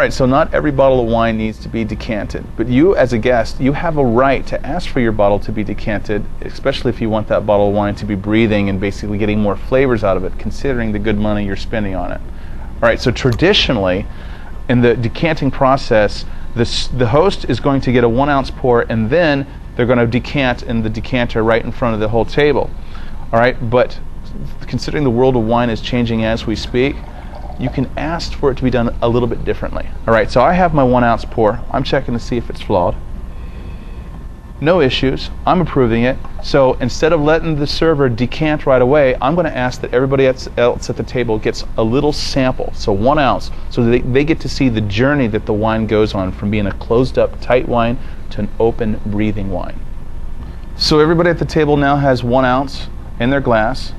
Alright, so not every bottle of wine needs to be decanted, but you as a guest, you have a right to ask for your bottle to be decanted, especially if you want that bottle of wine to be breathing and basically getting more flavors out of it, considering the good money you're spending on it. Alright, so traditionally, in the decanting process, the host is going to get a 1 ounce pour, and then they're going to decant in the decanter right in front of the whole table. Alright, but considering the world of wine is changing as we speak, you can ask for it to be done a little bit differently. Alright, so I have my 1 ounce pour. I'm checking to see if it's flawed. No issues. I'm approving it. So instead of letting the server decant right away, I'm going to ask that everybody else at the table gets a little sample, so 1 ounce, so that they get to see the journey that the wine goes on from being a closed up, tight wine to an open, breathing wine. So everybody at the table now has 1 ounce in their glass,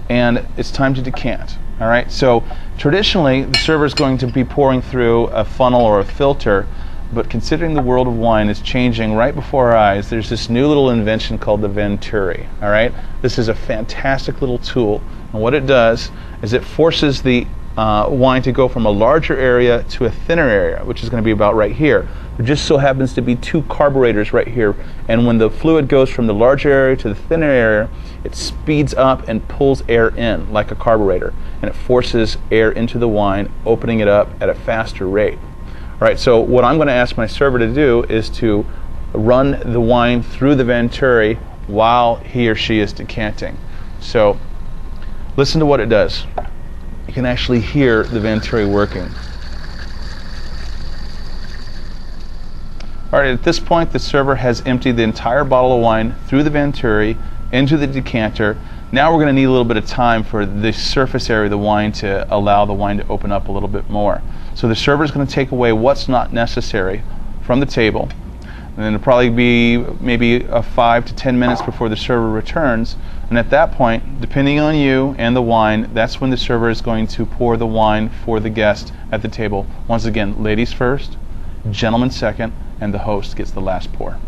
and it's time to decant. Alright, so traditionally the server is going to be pouring through a funnel or a filter, but considering the world of wine is changing right before our eyes, there's this new little invention called the Venturi. Alright, this is a fantastic little tool, and what it does is it forces the wine to go from a larger area to a thinner area, which is going to be about right here. There just so happens to be 2 carburetors right here, and when the fluid goes from the larger area to the thinner area, it speeds up and pulls air in like a carburetor, and it forces air into the wine, opening it up at a faster rate. Alright, so what I'm going to ask my server to do is to run the wine through the Venturi while he or she is decanting. So listen to what it does. You can actually hear the Venturi working. Alright, at this point the server has emptied the entire bottle of wine through the Venturi into the decanter. Now we're going to need a little bit of time for the surface area of the wine to allow the wine to open up a little bit more. So the server is going to take away what's not necessary from the table, and then it'll probably be maybe 5 to 10 minutes before the server returns, and at that point, depending on you and the wine, that's when the server is going to pour the wine for the guest at the table. Once again, ladies first, gentlemen second, and the host gets the last pour.